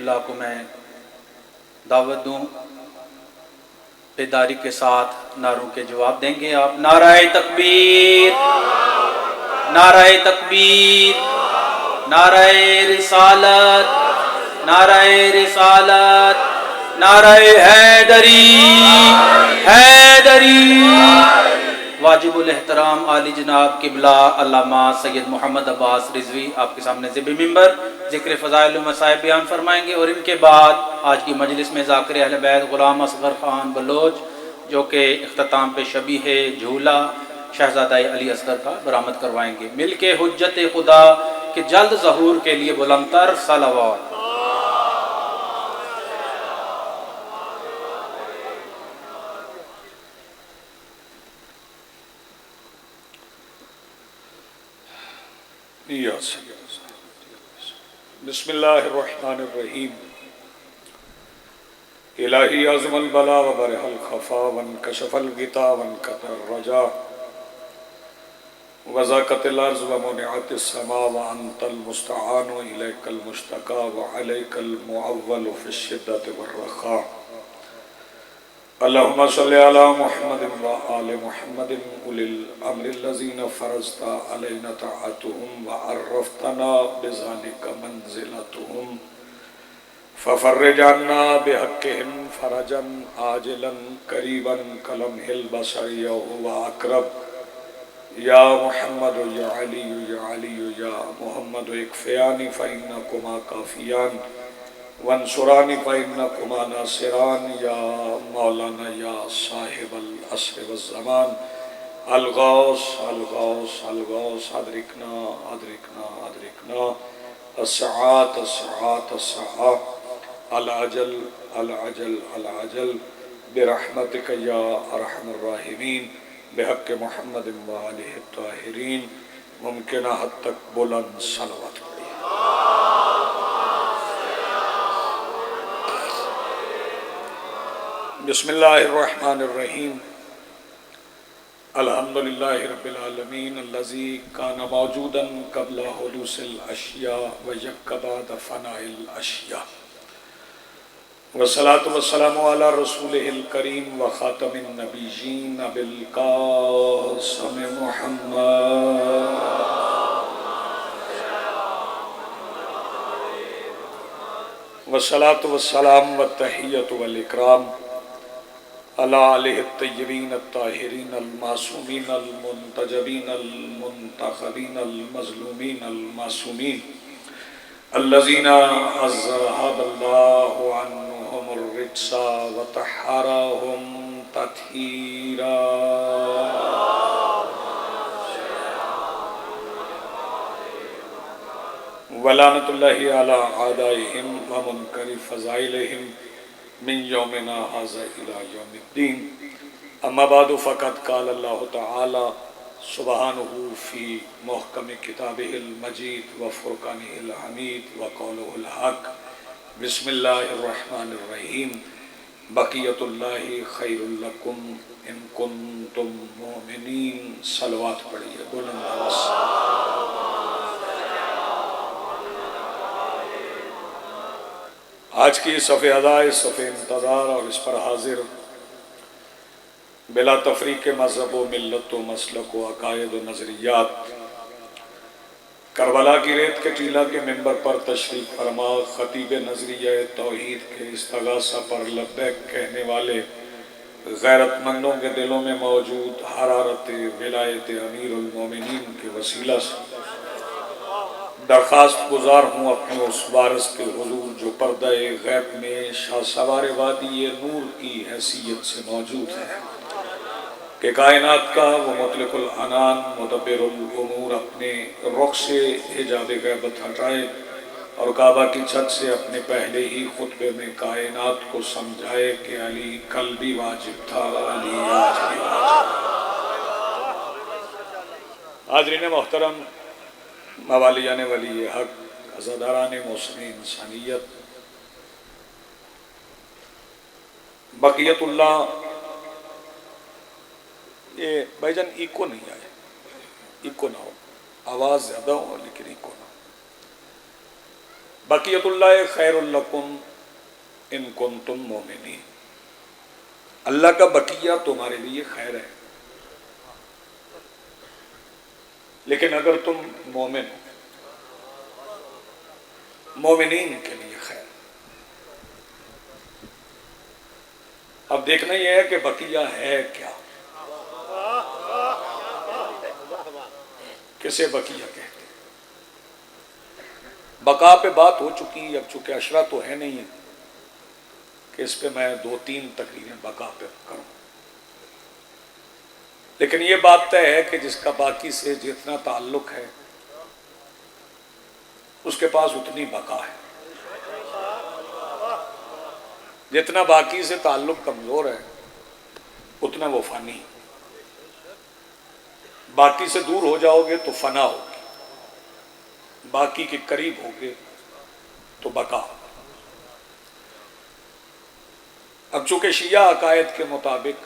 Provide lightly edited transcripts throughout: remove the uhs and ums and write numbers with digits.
قبلہ کو میں دعوت دوں، بیداری کے ساتھ نعروں کے جواب دیں گے آپ۔ نعرہ تکبیر، نعرہ تکبیر، نعرہ رسالت، نعرہ رسالت، نعرہ حیدری، حیدری۔ واجب الاحترام عالی جناب قبلہ علامہ سید محمد عباس رضوی آپ کے سامنے ذبح ممبر ذکر فضائل و مصائب بیان فرمائیں گے، اور ان کے بعد آج کی مجلس میں ذاکر اہل بیت غلام اصغر خان بلوچ جو کہ اختتام پہ شبیہ جھولا شہزادہ علی اصغر کا برآمد کروائیں گے۔ مل کے حجت خدا کے جلد ظہور کے لیے بلند تر صلوات۔ بسم اللہ الرحمن الرحیم۔ الہی عظم البلا وبرح الخفا وانکشف الغطا وانقطع الرجا وضاقت الارض ومنعت السماء وانت المستعان الیک المشتقى وعلیک المعول فی الشدۃ والرخاء۔ اللہم صلی علی محمد وآل محمد اولی الامر الذین فرضت علینا طاعتهم وعرفتنا بذلک منزلتهم ففرج عنا بحقهم فرجا عاجلا قریبا کلمح البصر وهو اقرب یا محمد یا علی یا علی یا محمد اکفیانی فإنکما کافیان وانصرانی فإنکما ناصران یا مولانا یا صاحب العصر والزمان الغوث الغوث الغوث ادرکنا ادرکنا ادرکنا الساعات الساعات الساعات العجل العجل العجل برحمتک یا ارحم الراحمین بحق محمد وآلہ الطاہرین۔ ممکنہ حد تک بلند صلوات پڑھیے۔ بسم اللہ الرحمن الرحیم۔ الحمدللہ رب العالمین الذی کان موجودا قبل حدوث الاشیاء ویک بعد فناء الاشیاء، والصلاة والسلام علی رسولہ الکریم وخاتم النبیین ابی القاسم محمد والصلاة والسلام والتحیۃ والاکرام علی آلہ الطیبین الطاہرین المعصومین المنتجبین المنتخبین المظلومین المعصومین الذین اذہب اللہ عنہم الرجس وطہرہم تطہیرا۔ ولعنۃ اللہ علی اعدائہم ومنکر فضائلہم من یومنا ھذا الی یوم الدین۔ اما بعد فقد قال اللہ تعالی سبحانہ فی محکم کتابہ المجید وفرقانہ الحمید وقولہ الحق۔ بسم اللہ الرحمن الرحیم۔ بقیۃ اللہ خیر لکم ان کنتم مؤمنین۔ صلوات پڑھیے بلند آواز سے۔ آج کی صف ادائے صف انتظار اور اس پر حاضر بلا تفریق مذہب و ملت و مسلک و عقائد و نظریات، کربلا کی ریت کے ٹیلہ کے ممبر پر تشریف فرما خطیب نظریہ توحید کے استغاثہ پر لبیک کہنے والے غیرت مندوں کے دلوں میں موجود حرارت ولایت امیر المومنین کے وسیلہ سے درخواست گزار ہوں اپنے اس وارث کے حضور جو پردہ غیب میں شاہ سوار وادی نور کی حیثیت سے موجود ہے کہ کائنات کا وہ مطلق العنان مدبر الامور اپنے رخ سے حجاب غیبت ہٹائے اور کعبہ کی چھت سے اپنے پہلے ہی خطبے میں کائنات کو سمجھائے کہ علی کل بھی واجب تھا، علی آج بھی واجب۔ حاضرین محترم، موالیان ولی حق، عزاداران محسن انسانیت، بقیت اللہ، یہ بھائی جان ایکو نہیں آئے، ایکو نہ ہو، آواز زیادہ ہو لیکن ایکو نہ ہو۔ بقیت اللہ خیر لکم ان کنتم مومنین، اللہ کا بقیہ تمہارے لیے خیر ہے، لیکن اگر تم مومن ہو، مومنین کے لیے خیر۔ اب دیکھنا یہ ہے کہ بقیہ ہے کیا، کسے بقیہ کہتے ہیں؟ بقا پہ بات ہو چکی، اب چونکہ اشرا تو ہے نہیں ہے کہ اس پہ میں 2-3 تقریریں بقا پہ کروں، لیکن یہ بات طے ہے کہ جس کا باقی سے جتنا تعلق ہے اس کے پاس اتنی بقا ہے، جتنا باقی سے تعلق کمزور ہے اتنا وہ فانی، باقی سے دور ہو جاؤ گے تو فنا ہوگی، باقی کے قریب ہوگے تو بقا۔ اب چونکہ شیعہ عقائد کے مطابق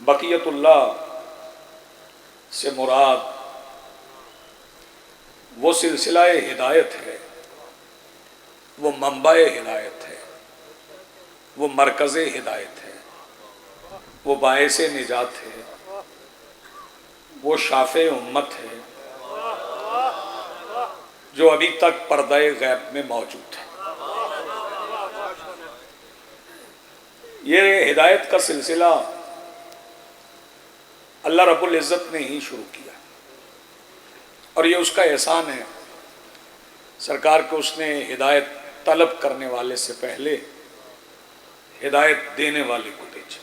بقیت اللہ سے مراد وہ سلسلہ ہدایت ہے، وہ منبع ہدایت ہے، وہ مرکز ہدایت ہے، وہ باعث نجات ہے، وہ شافع امت ہے جو ابھی تک پردہ غیب میں موجود ہے۔ یہ ہدایت کا سلسلہ اللہ رب العزت نے ہی شروع کیا، اور یہ اس کا احسان ہے سرکار کو اس نے ہدایت طلب کرنے والے سے پہلے ہدایت دینے والے کو بھیجا۔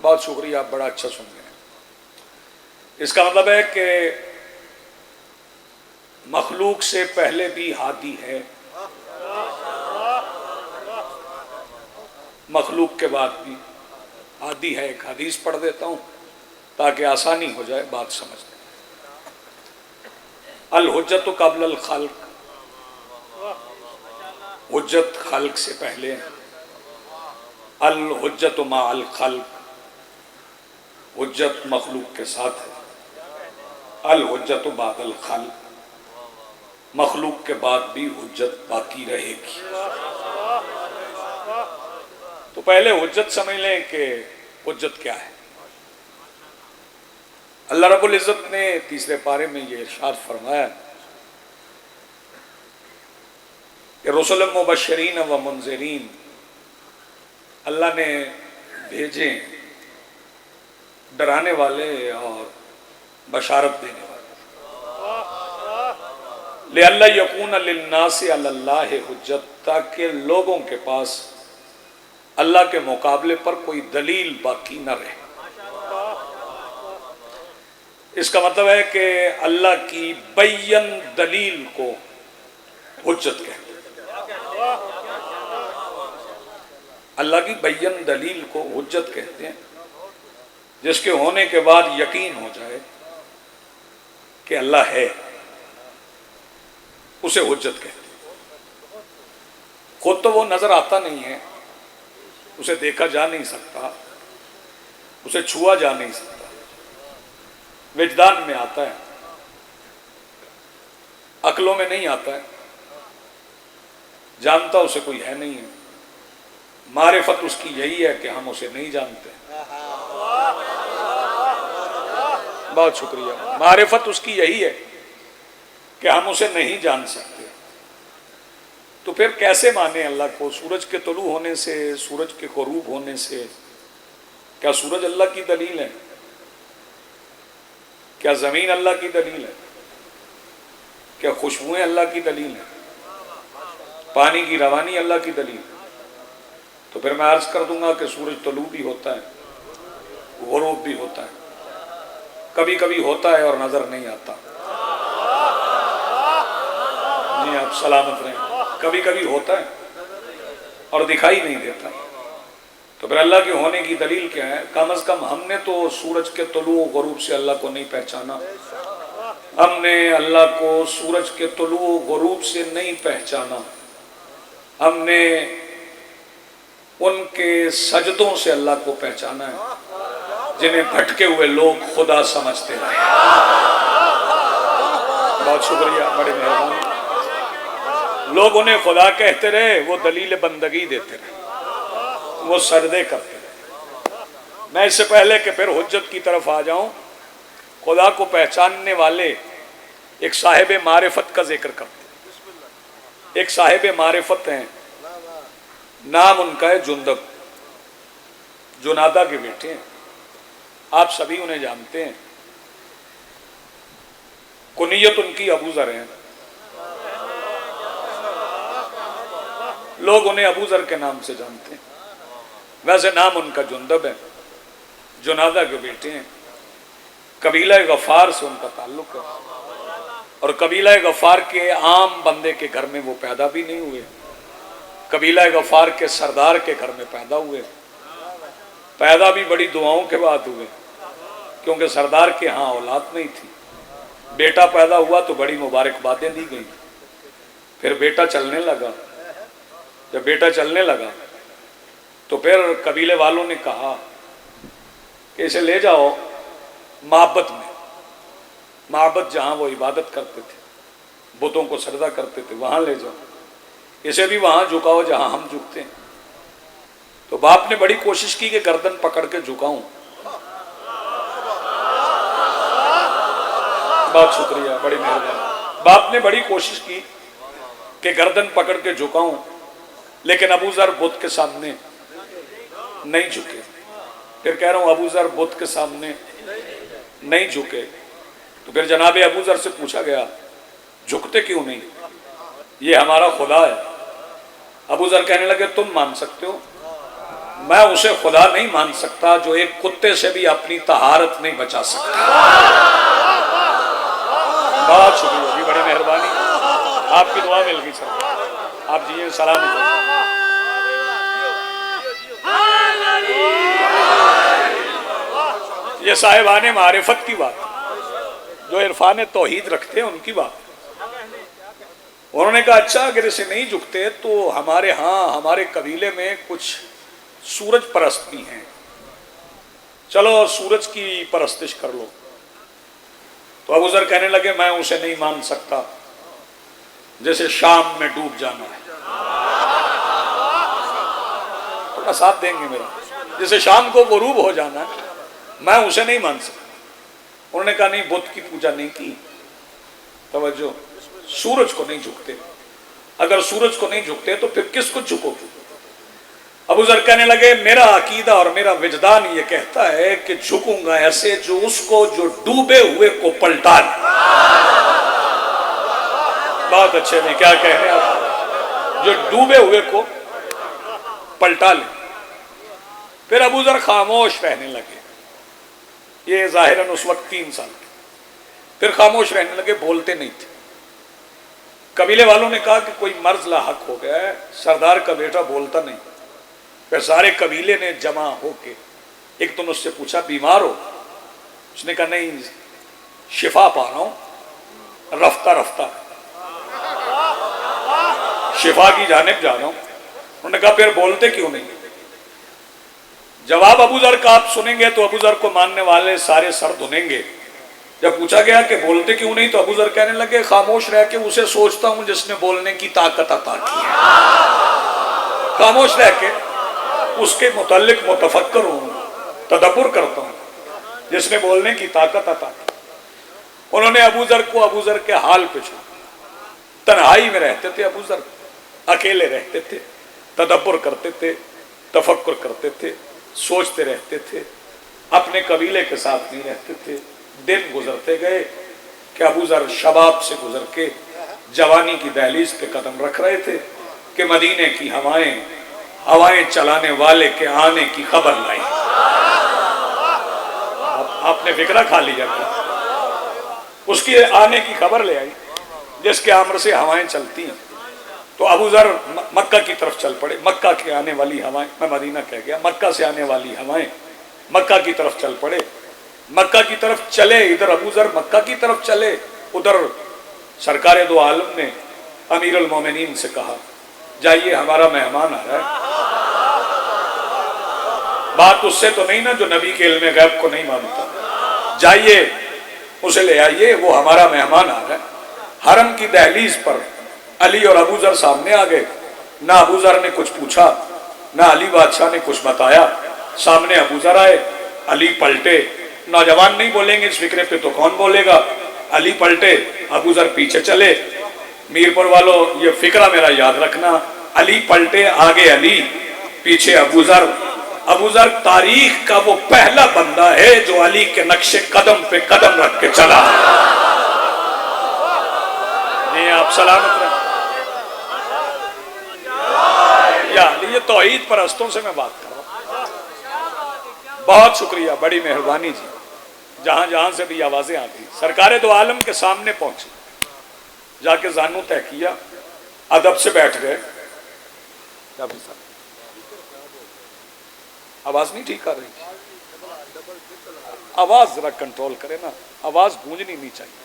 بہت شکریہ، آپ بڑا اچھا سن رہے ہیں۔ اس کا مطلب ہے کہ مخلوق سے پہلے بھی ہادی ہے، مخلوق کے بعد بھی ہادی ہے۔ ایک حدیث پڑھ دیتا ہوں تاکہ آسانی ہو جائے بات سمجھنے۔ الحجت قبل الخلق، حجت خلق سے پہلے، الحجت مع الخلق، حجت مخلوق کے ساتھ ہے، الحجت بعد الخلق، مخلوق کے بعد بھی حجت باقی رہے گی۔ تو پہلے حجت سمجھ لیں کہ حجت کیا ہے۔ اللہ رب العزت نے تیسرے پارے میں یہ ارشاد فرمایا کہ رسل مبشرین و منذرین، اللہ نے بھیجے ڈرانے والے اور بشارت دینے والے، لئلا یکون للناس علی اللہ حجت، تاکہ لوگوں کے پاس اللہ کے مقابلے پر کوئی دلیل باقی نہ رہے۔ اس کا مطلب ہے کہ اللہ کی بین دلیل کو حجت کہتے ہیں، اللہ کی بین دلیل کو حجت کہتے ہیں، جس کے ہونے کے بعد یقین ہو جائے کہ اللہ ہے، اسے حجت کہتے ہیں۔ خود تو وہ نظر آتا نہیں ہے، اسے دیکھا جا نہیں سکتا، اسے چھوا جا نہیں سکتا، وجدان میں آتا ہے، عقلوں میں نہیں آتا ہے، جانتا اسے کوئی ہے نہیں ہے۔ معرفت اس کی یہی ہے کہ ہم اسے نہیں جانتے۔ بہت شکریہ۔ معرفت اس کی یہی ہے کہ ہم اسے نہیں جان سکتے۔ تو پھر کیسے مانے اللہ کو؟ سورج کے طلوع ہونے سے، سورج کے غروب ہونے سے؟ کیا سورج اللہ کی دلیل ہے؟ کیا زمین اللہ کی دلیل ہے؟ کیا خوشبوئیں اللہ کی دلیل ہیں؟ پانی کی روانی اللہ کی دلیل ہے؟ تو پھر میں عرض کر دوں گا کہ سورج طلوع بھی ہوتا ہے، غروب بھی ہوتا ہے، کبھی کبھی ہوتا ہے اور نظر نہیں آتا۔ جی آپ سلامت رہیں۔ کبھی کبھی ہوتا ہے اور دکھائی نہیں دیتا۔ تو پھر اللہ کے ہونے کی دلیل کیا ہے؟ کم از کم ہم نے تو سورج کے طلوع و غروب سے اللہ کو نہیں پہچانا، ہم نے اللہ کو سورج کے طلوع و غروب سے نہیں پہچانا، ہم نے ان کے سجدوں سے اللہ کو پہچانا ہے جنہیں بھٹکے ہوئے لوگ خدا سمجھتے رہے۔ بہت شکریہ، بڑی مہربانی۔ لوگ انہیں خدا کہتے رہے، وہ دلیل بندگی دیتے رہے، وہ سجدے کرتے رہے۔ میں اس سے پہلے کہ پھر حجت کی طرف آ جاؤں، خدا کو پہچاننے والے ایک صاحب معرفت کا ذکر کرتے ہیں۔ ایک صاحب معرفت ہیں، نام ان کا ہے جندب، جنادہ کے بیٹے ہیں، آپ سبھی انہیں جانتے ہیں۔ کنیت ان کی ابو ذر ہیں، لوگ انہیں ابو ذر کے نام سے جانتے ہیں، ویسے نام ان کا جندب ہے، جنادہ کے بیٹے ہیں۔ قبیلہ غفار سے ان کا تعلق ہے، اور قبیلہ غفار کے عام بندے کے گھر میں وہ پیدا بھی نہیں ہوئے، قبیلہ غفار کے سردار کے گھر میں پیدا ہوئے، پیدا بھی بڑی دعاؤں کے بعد ہوئے، کیونکہ سردار کے ہاں اولاد نہیں تھی۔ بیٹا پیدا ہوا تو بڑی مبارکبادیں دی گئیں، پھر بیٹا چلنے لگا، جب بیٹا چلنے لگا تو پھر قبیلے والوں نے کہا کہ اسے لے جاؤ معبد میں، معبد جہاں وہ عبادت کرتے تھے، بتوں کو سجدہ کرتے تھے، وہاں لے جاؤ، اسے بھی وہاں جھکاؤ جہاں ہم جھکتے ہیں۔ تو باپ نے بڑی کوشش کی کہ گردن پکڑ کے جھکاؤں، بہت شکریہ، بڑی مہربانی۔ باپ نے بڑی کوشش کی کہ گردن پکڑ کے جھکاؤں، لیکن ابو ذر بت کے سامنے نہیں جھکے۔ پھر کہہ رہا ہوں ابو ذر بت کے سامنے نہیں جھکے، تو پھر جناب ابو ذر سے پوچھا گیا جھکتے کیوں نہیں؟ یہ ہمارا خدا ہے۔ ابو ذر کہنے لگے تم مان سکتے ہو، میں اسے خدا نہیں مان سکتا جو ایک کتے سے بھی اپنی طہارت نہیں بچا سکتا۔ بہت شکریہ جی، بڑی مہربانی، آپ کی دعا مل گئی سر، آپ جی سلام علیکم۔ یہ صاحبان معرفت کی بات، جو عرفان توحید رکھتے ہیں ان کی بات۔ انہوں نے کہا اچھا اگر اسے نہیں جھکتے تو ہمارے ہاں ہمارے قبیلے میں کچھ سورج پرست بھی ہیں، چلو سورج کی پرستش کر لو۔ تو ابو ذر کہنے لگے میں اسے نہیں مان سکتا جیسے شام میں ڈوب جانا ہے، تھوڑا ساتھ دیں گے میرا، جیسے شام کو غروب ہو جانا ہے، میں اسے نہیں مان سکتا۔ انہوں نے کہا نہیں بت کی پوجا نہیں کی، توجہ، سورج کو نہیں جھکتے، اگر سورج کو نہیں جھکتے تو پھر کس کو جھکو گے؟ ابو ذر کہنے لگے میرا عقیدہ اور میرا وجدان یہ کہتا ہے کہ جھکوں گا ایسے جو اس کو جو ڈوبے ہوئے کو پلٹا لے۔ بہت اچھے نہیں، کیا کہہ رہے ہیں آپ؟ جو ڈوبے ہوئے کو پلٹا لے۔ پھر ابو ذر خاموش رہنے لگے، یہ ظاہراً اس وقت 3 سال کے، پھر خاموش رہنے لگے، بولتے نہیں تھے۔ قبیلے والوں نے کہا کہ کوئی مرض لاحق ہو گیا ہے، سردار کا بیٹا بولتا نہیں۔ پھر سارے قبیلے نے جمع ہو کے ایک دن اس سے پوچھا بیمار ہو؟ اس نے کہا نہیں، شفا پا رہا ہوں رفتہ رفتہ، شفا کی جانب جا رہا ہوں۔ انہوں نے کہا پھر بولتے کیوں نہیں؟ جواب ابو ذر کا آپ سنیں گے تو ابو ذر کو ماننے والے سارے سر دھنیں گے۔ جب پوچھا گیا کہ بولتے کیوں نہیں تو ابو ذر کہنے لگے خاموش رہ کے اسے سوچتا ہوں جس نے بولنے کی طاقت عطا کی ہے، خاموش رہ کے اس کے متعلق متفکر ہوں، تدبر کرتا ہوں جس نے بولنے کی طاقت عطا کی۔ انہوں نے ابو ذر کو ابو ذر کے حال پہ چھوڑا، تنہائی میں رہتے تھے ابو ذر، اکیلے رہتے تھے، تدبر کرتے تھے، تفکر کرتے تھے، سوچتے رہتے تھے، اپنے قبیلے کے ساتھ نہیں رہتے تھے۔ دن گزرتے گئے کہ ابو ذر شباب سے گزر کے جوانی کی دہلیز پہ قدم رکھ رہے تھے کہ مدینے کی ہوائیں چلانے والے کے آنے کی خبر لائی۔ آپ نے فکرہ کھا لیا، اس کی آنے کی خبر لے آئی جس کے امر سے ہوائیں چلتی ہیں۔ تو ابو ذر مکہ کی طرف چل پڑے، مکہ کے آنے والی ہوائیں، میں مدینہ کہہ گیا، مکہ سے آنے والی ہوائیں، مکہ کی طرف چل پڑے۔ مکہ کی طرف چلے، ادھر ابو ذر مکہ کی طرف چلے، ادھر سرکار دو عالم نے امیر المومنین سے کہا جائیے ہمارا مہمان آ رہا ہے۔ بات اس سے تو نہیں نا جو نبی کے علم غیب کو نہیں مانتا، جائیے اسے لے آئیے، وہ ہمارا مہمان آ رہا ہے۔ حرم کی دہلیز پر علی اور ابو ذر سامنے آ گئے. نہ ابو ذر نے کچھ پوچھا نہ علی بادشاہ نے کچھ بتایا. سامنے ابو ذر آئے, علی پلٹے. نوجوان نہیں بولیں گے اس فکرے پہ تو کون بولے گا. علی پلٹے, ابو ذر پیچھے چلے. میرپور والوں یہ فکرہ میرا یاد رکھنا, علی پلٹے آگے علی پیچھے ابو ذر. ابو ذر تاریخ کا وہ پہلا بندہ ہے جو علی کے نقش قدم پہ قدم رکھ کے چلا. نہیں آپ سلامت رہیں. یا علی, یہ توحید پرستوں سے میں بات کر رہا ہوں. بہت شکریہ, بڑی مہربانی جی. جہاں جہاں سے بھی آوازیں آتی, سرکار دو عالم کے سامنے پہنچے, جا کے زانو طے کیا, ادب سے بیٹھ گئے. آواز نہیں ٹھیک آ رہی, آواز ذرا کنٹرول کرے نا, آواز گونجنی نہیں چاہیے,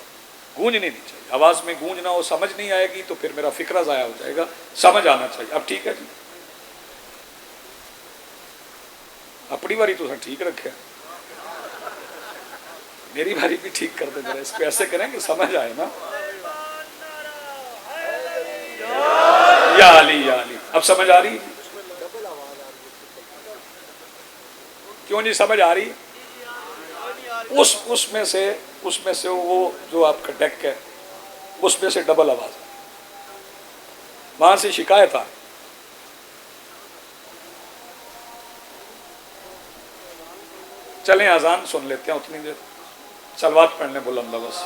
گونجنی نہیں چاہیے. آواز میں گونج نہ ہو, سمجھ نہیں آئے گی تو پھر میرا فکرہ ضائع ہو جائے گا. سمجھ آنا چاہیے. اب ٹھیک ہے جی, اپنی باری تو ٹھیک رکھے, میری باری بھی ٹھیک کر دے ذرا. اس کو ایسے کریں کہ سمجھ آئے نا. یا علی یا علی, اب سمجھ آ رہی؟ کیوں نہیں سمجھ آ رہی؟ اس میں سے وہ جو آپ کا ڈیک ہے اس میں سے ڈبل آواز, وہاں سے شکایت آ. چلیں اذان سن لیتے ہیں اتنی دیر, صلوات پڑھنے بلند آواز.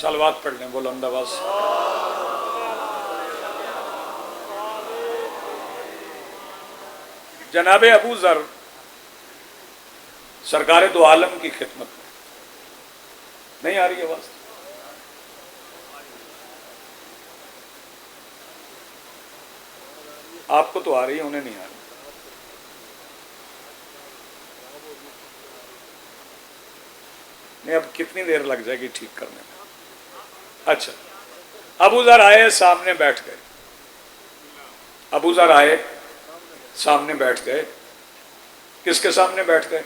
صلوات پڑھ لیں بلند آواز. جناب ابو ذر سرکار دو عالم کی خدمت میں. نہیں آ رہی آواز؟ آپ کو تو آ رہی ہے, انہیں نہیں آ رہی. نہیں, اب کتنی دیر لگ جائے گی ٹھیک کرنے میں؟ اچھا, ابو ذر آئے سامنے بیٹھ گئے. ابو ذر آئے سامنے بیٹھ گئے. کس کے سامنے بیٹھ گئے؟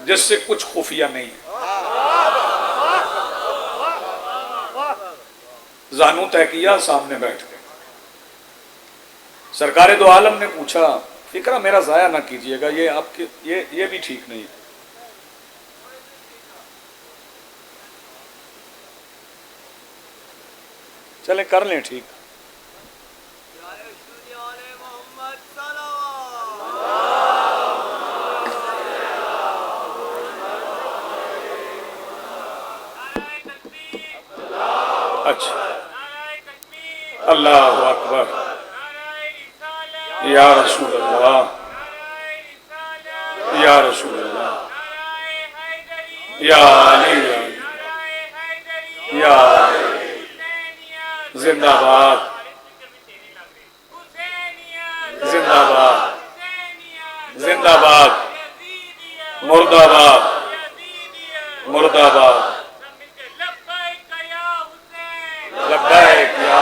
جس سے کچھ خفیہ نہیں ہے. زانو طے کیا, سامنے بیٹھ گئے. سرکار دو عالم نے پوچھا, فکرہ میرا ضائع نہ کیجئے گا, یہ آپ کے یہ بھی ٹھیک نہیں ہے. چلیں کر لیں ٹھیک. اچھا, اللہ اکبر, یا رسول اللہ, یا رسول اللہ, یا علی, یا زندہ باد, زندہ باد, زندہ باد, مرد آباد, مرد آباد, لبیک یا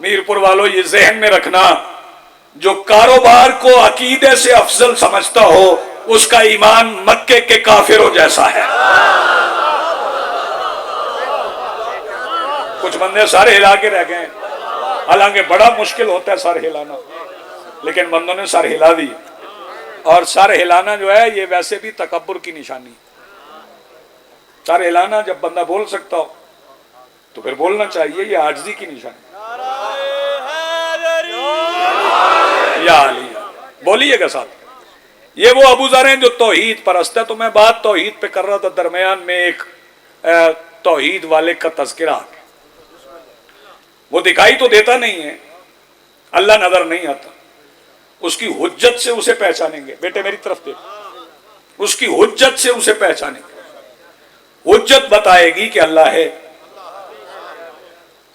میرپور والوں یہ ذہن میں رکھنا، جو کاروبار کو عقیدے سے افضل سمجھتا ہو اس کا ایمان مکے کے کافروں جیسا ہے۔ کچھ بندے سر ہلا کے رہ گئے، حالانکہ بڑا مشکل ہوتا ہے سر ہلانا، لیکن بندوں نے سر ہلا دی۔ اور سر ہلانا جو ہے یہ ویسے بھی تکبر کی نشانی، سر ہلانا جب بندہ بول سکتا ہو تو پھر بولنا چاہیے، یہ عاجزی کی نشانی۔ یا علی بولیے گا ساتھ۔ یہ وہ ابو ذر ہیں جو توحید پرست ہے، تو میں بات توحید پہ کر رہا تھا، درمیان میں ایک توحید والے کا تذکرہ آ گیا۔ وہ دکھائی تو دیتا نہیں ہے، اللہ نظر نہیں آتا، اس کی حجت سے اسے پہچانیں گے۔ بیٹے میری طرف دیکھ، اس کی حجت سے اسے پہچانیں گے، حجت بتائے گی کہ اللہ ہے۔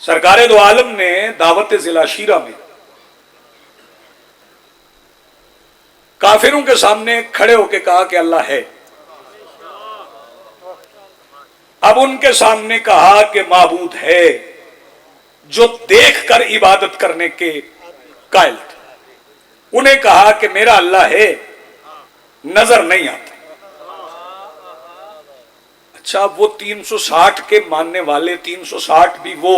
سرکار دو عالم نے دعوت ضلع شیرہ میں کافروں کے سامنے کھڑے ہو کے کہا کہ اللہ ہے۔ اب ان کے سامنے کہا کہ معبود ہے جو دیکھ کر عبادت کرنے کے قائل تھے۔ انہیں کہا کہ میرا اللہ ہے، نظر نہیں آتا۔ اچھا وہ 360 کے ماننے والے، 360 بھی وہ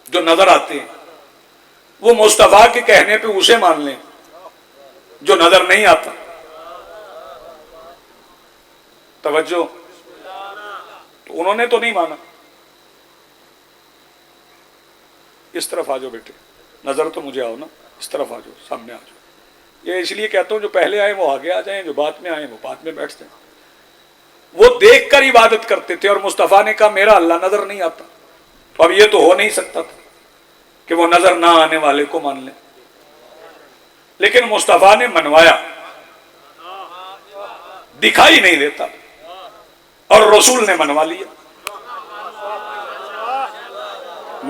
جو نظر آتے ہیں، وہ مصطفیٰ کے کہنے پہ اسے مان لیں جو نظر نہیں آتا۔ توجہ، تو انہوں نے تو نہیں مانا۔ اس طرف آ جاؤ بیٹے، نظر تو مجھے آؤ نا، اس طرف آ جاؤ، سامنے آ جاؤ۔ یہ اس لیے کہتا ہوں جو پہلے آئے وہ آگے آ جائیں، جو بعد میں آئے وہ بعد میں بیٹھ جائیں۔ وہ دیکھ کر عبادت کرتے تھے، اور مصطفیٰ نے کہا میرا اللہ نظر نہیں آتا۔ تو اب یہ تو ہو نہیں سکتا تھا کہ وہ نظر نہ آنے والے کو مان لیں، لیکن مصطفیٰ نے منوایا، دکھائی نہیں دیتا، اور رسول نے منوا لیا۔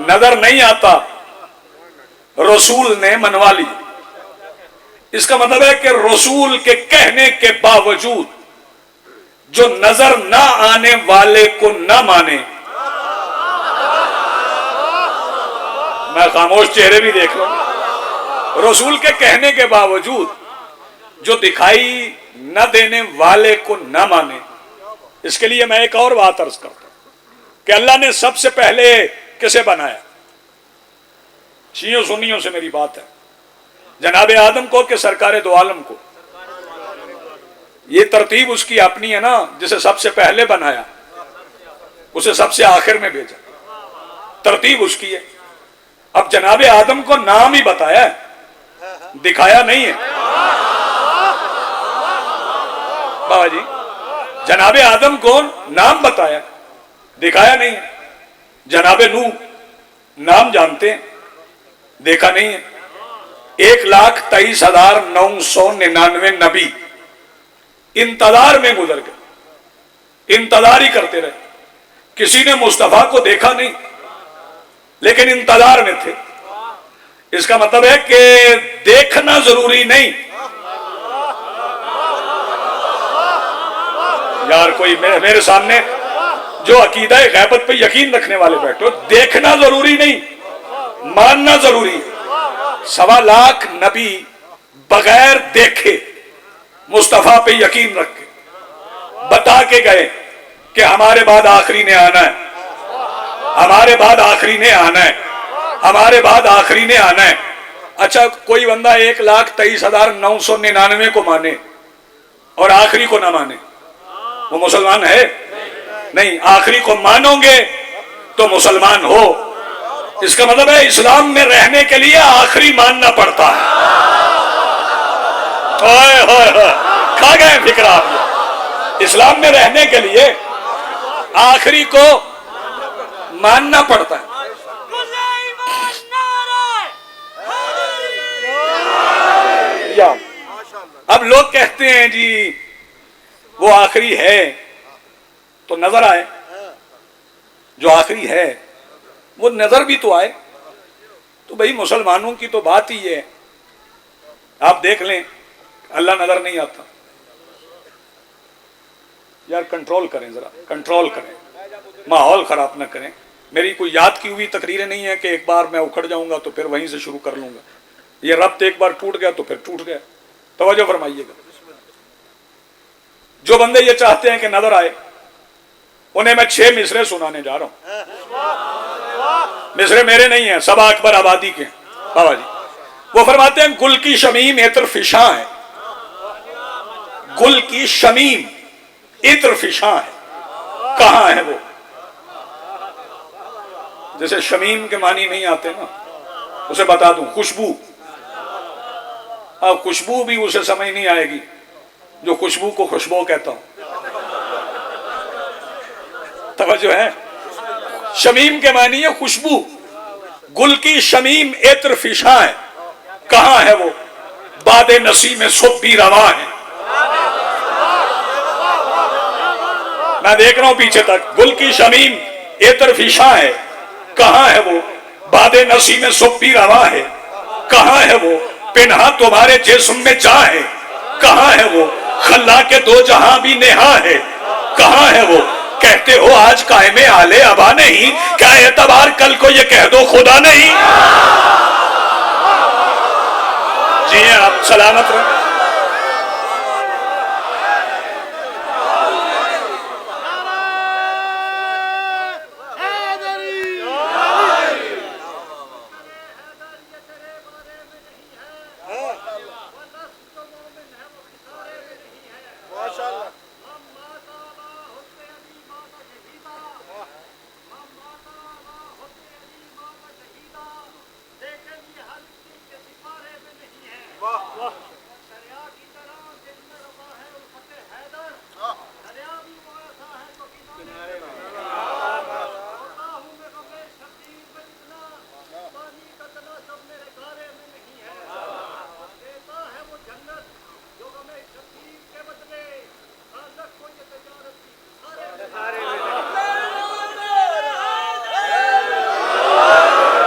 نظر نہیں آتا، رسول نے منوا لی۔ اس کا مطلب ہے کہ رسول کے کہنے کے باوجود جو نظر نہ آنے والے کو نہ مانے، میں خاموش چہرے بھی دیکھ رہا ہوں، رسول کے کہنے کے باوجود جو دکھائی نہ دینے والے کو نہ مانے۔ اس کے لیے میں ایک اور بات عرض کرتا ہوں کہ اللہ نے سب سے پہلے کسے بنایا؟ شیعوں سنیوں سے میری بات ہے، جناب آدم کو کہ سرکار دو عالم کو؟ یہ ترتیب اس کی اپنی ہے نا، جسے سب سے پہلے بنایا اسے سب سے آخر میں بھیجا، ترتیب اس کی ہے۔ اب جناب آدم کو نام ہی بتایا ہے، دکھایا نہیں ہے۔ بابا جی جناب آدم کو نام بتایا، دکھایا نہیں ہے۔ جناب نوح نام جانتے ہیں، دیکھا نہیں ہے۔ 1,23,999 نبی انتظار میں گزر گئے، انتظار ہی کرتے رہے، کسی نے مصطفیٰ کو دیکھا نہیں، لیکن انتظار میں تھے۔ اس کا مطلب ہے کہ دیکھنا ضروری نہیں۔ یار کوئی میرے سامنے جو عقیدہ غیبت پہ یقین رکھنے والے بیٹھو، دیکھنا ضروری نہیں، ماننا ضروری۔ 1.25 لاکھ نبی بغیر دیکھے مصطفیٰ پہ یقین رکھ کے بتا کے گئے کہ ہمارے بعد آخری نے آنا ہے، ہمارے بعد آخری نے آنا ہے، ہمارے بعد آخری نے آنا ہے۔ اچھا کوئی بندہ 1,23,999 کو مانے اور آخری کو نہ مانے، وہ مسلمان ہے؟ نہیں، آخری کو مانو گے تو مسلمان ہو۔ اس کا مطلب ہے اسلام میں رہنے کے لیے آخری ماننا پڑتا ہے۔ کھا گئے فکر آپ، اسلام میں رہنے کے لیے آخری کو ماننا پڑتا ہے۔ اب لوگ کہتے ہیں جی وہ آخری ہے تو نظر آئے، جو آخری ہے وہ نظر بھی تو آئے۔ تو بھئی مسلمانوں کی تو بات ہی ہے، آپ دیکھ لیں اللہ نظر نہیں آتا۔ یار کنٹرول کریں، ذرا کنٹرول کریں، ماحول خراب نہ کریں۔ میری کوئی یاد کی ہوئی تقریریں نہیں ہیں کہ ایک بار میں اکھڑ جاؤں گا تو پھر وہیں سے شروع کر لوں گا. یہ ربط ایک بار ٹوٹ گیا تو پھر ٹوٹ گیا. توجہ فرمائیے گا. جو بندے یہ چاہتے ہیں کہ نظر آئے انہیں میں 6 مصرے سنانے جا رہا ہوں. مصرے میرے نہیں ہیں, سبا اکبر آبادی کے ہیں بابا جی. وہ فرماتے ہیں گل کی شمیم عطر فشاں ہے, گل کی شمیم عطر فشاں ہے, کہاں ہے وہ؟ جیسے شمیم کے معنی نہیں آتے نا, اسے بتا دوں, خوشبو. اب خوشبو بھی اسے سمجھ نہیں آئے گی جو خوشبو کو خوشبو کہتا ہوں. توجہ ہے. شمیم کے معنی ہے خوشبو. گل کی شمیم عطر فشاں ہے, کہاں ہے وہ؟ باد نسیم صبح رواں ہے. میں دیکھ رہا ہوں پیچھے تک. گل کی شمیم عطر فشاں ہے, کہاں ہے وہ؟ باد نسیم صبح رواں ہے, کہاں ہے وہ؟ پنہا تمہارے جسم میں جا ہے, کہاں ہے وہ؟ خلا کے دو جہاں بھی نہا ہے, کہاں ہے وہ؟ کہتے ہو آج قائم آلے ابا نہیں, کیا اعتبار کل کو یہ کہہ دو خدا نہیں؟ جی ہیں آپ سلامت رہیں.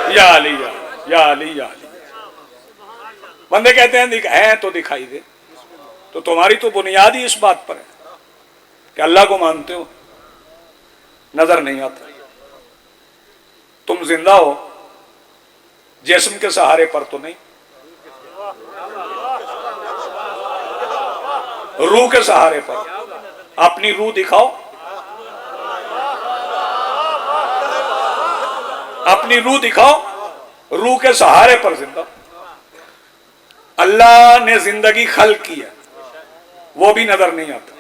یا علی یا علی یا علی. بندے کہتے ہیں تو دکھائی دے. تو تمہاری تو بنیاد ہی اس بات پر ہے کہ اللہ کو مانتے ہو, نظر نہیں آتا. تم زندہ ہو جسم کے سہارے پر تو نہیں, روح کے سہارے پر. اپنی روح دکھاؤ, اپنی روح دکھاؤ, روح کے سہارے پر زندہ. اللہ نے زندگی خلق کی ہے, وہ بھی نظر نہیں آتا.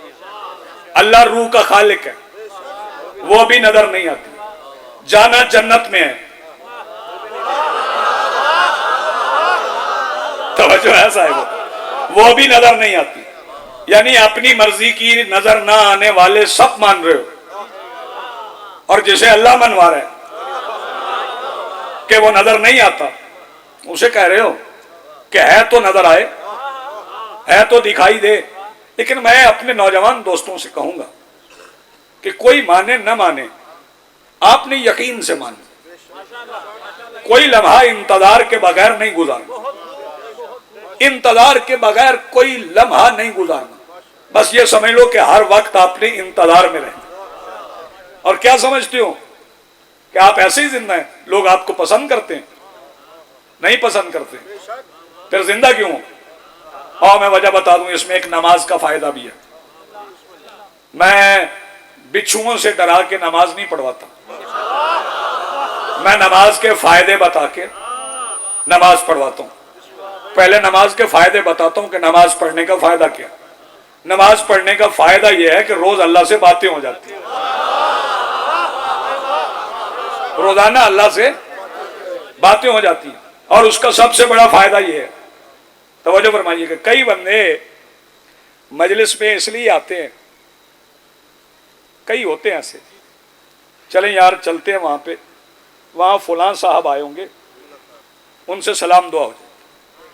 اللہ روح کا خالق ہے, وہ بھی نظر نہیں آتی. جانا جنت میں ہے, توجہ ہے صاحب, وہ بھی نظر نہیں آتی. یعنی اپنی مرضی کی نظر نہ آنے والے سب مان رہے ہو, اور جسے اللہ منوا رہا ہے کہ وہ نظر نہیں آتا, اسے کہہ رہے ہو کہ ہے تو نظر آئے, ہے تو دکھائی دے. لیکن میں اپنے نوجوان دوستوں سے کہوں گا کہ کوئی مانے نہ مانے, آپ نے یقین سے مانا. کوئی لمحہ انتظار کے بغیر نہیں گزارنا, انتظار کے بغیر کوئی لمحہ نہیں گزارنا. بس یہ سمجھ لو کہ ہر وقت آپ نے انتظار میں رہنا. اور کیا سمجھتے ہو کہ آپ ایسے ہی زندہ ہیں؟ لوگ آپ کو پسند کرتے ہیں؟ نہیں پسند کرتے. پھر زندہ کیوں ہو؟ اور میں وجہ بتا دوں, اس میں ایک نماز کا فائدہ بھی ہے. میں بچھوؤں سے ڈرا کے نماز نہیں پڑھواتا, میں نماز کے فائدے بتا کے نماز پڑھواتا ہوں. پہلے نماز کے فائدے بتاتا ہوں کہ نماز پڑھنے کا فائدہ کیا. نماز پڑھنے کا فائدہ یہ ہے کہ روز اللہ سے باتیں ہو جاتی ہیں. روزانہ اللہ سے باتیں ہو جاتی ہیں. اور اس کا سب سے بڑا فائدہ یہ ہے, توجہ فرمائیے کہ کئی بندے مجلس میں اس لیے آتے ہیں, کئی ہوتے ہیں ایسے, چلیں یار چلتے ہیں وہاں پہ, وہاں فلاں صاحب آئے ہوں گے, ان سے سلام دعا ہو جائے,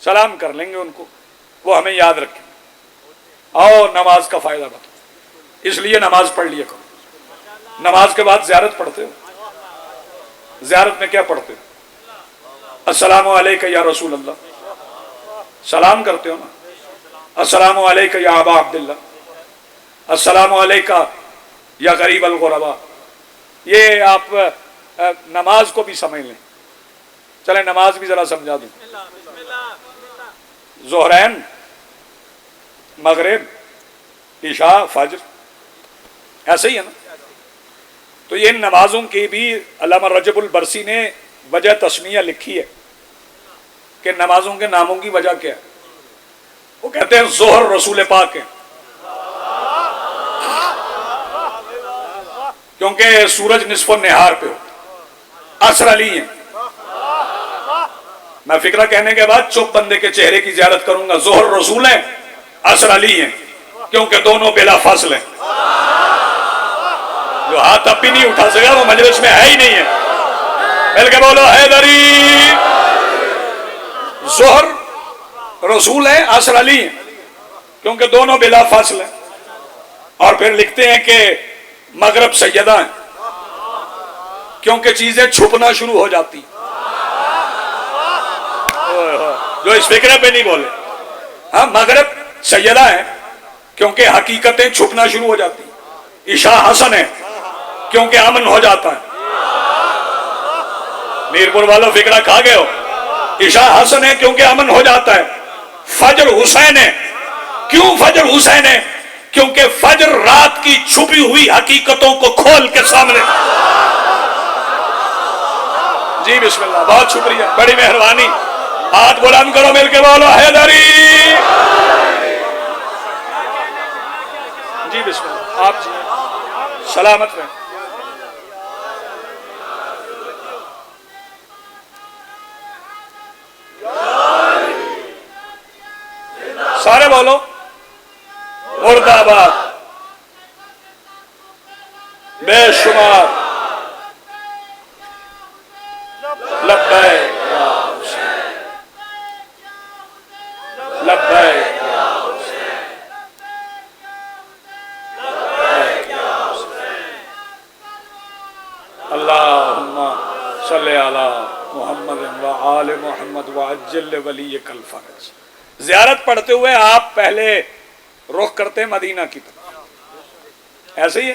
سلام کر لیں گے ان کو, وہ ہمیں یاد رکھیں. آؤ نماز کا فائدہ بتاؤ. اس لیے نماز پڑھ لیا کرو. نماز کے بعد زیارت پڑھتے ہو, زیارت میں کیا پڑھتے ہو؟ السلام علیکم یا رسول اللہ, سلام کرتے ہو نا. السلام علیکم یا ابا عبداللہ, السلام علیکم یا غریب الغربا, یہ آپ نماز کو بھی سمجھ لیں. چلیں نماز بھی ذرا سمجھا دوں. ظہرین، مغرب، عشاء، فجر، ایسے ہی ہے نا. تو یہ نمازوں کی بھی علامہ رجب البرسی نے وجہ تسمیہ لکھی ہے کہ نمازوں کے ناموں کی وجہ کیا ہے. وہ کہتے ہیں ظہر رسول پاک ہے کیونکہ سورج نصف النہار پہ ہو. عصر علی ہیں. میں فکرہ کہنے کے بعد چپ بندے کے چہرے کی زیارت کروں گا. ظہر رسول ہیں، عصر علی ہیں کیونکہ دونوں بلا فاصل ہیں. جو ہاتھ اب بھی نہیں اٹھا سکا وہ مجلس میں ہے ہی نہیں ہے. مل کے بولو حیدری. ظہر رسول ہیں، عصر علی ہیں کیونکہ دونوں بلا فاصل ہیں. اور پھر لکھتے ہیں کہ مغرب سیدہ ہیں کیونکہ چیزیں چھپنا شروع ہو جاتی. جو اس فکرے پہ نہیں بولے. ہاں مغرب سیدہ ہیں کیونکہ حقیقتیں چھپنا شروع ہو جاتی. عشاء حسن ہے کیونکہ امن ہو جاتا ہے. میرپور والوں فکرہ کھا گئے ہو. عشاء حسن ہے کیونکہ امن ہو جاتا ہے. فجر حسین ہے. کیوں فجر حسین ہے؟ کیونکہ فجر رات کی چھپی ہوئی حقیقتوں کو کھول کے سامنے. جی بسم اللہ، بہت شکریہ، بڑی مہربانی. ہاتھ بلند کرو، مل کے بولو حیدری. جی بسم اللہ. آپ جی سلامت رہیں. سارے بولو مرد آباد. بے شمار لبیک یا حسین، لبیک یا حسین، لبیک یا حسین. اللہم صلی علی محمد وآل محمد وعجل ولیک الفرج. زیارت پڑھتے ہوئے آپ پہلے رخ کرتے مدینہ کی طرف، ایسے ہی ہے.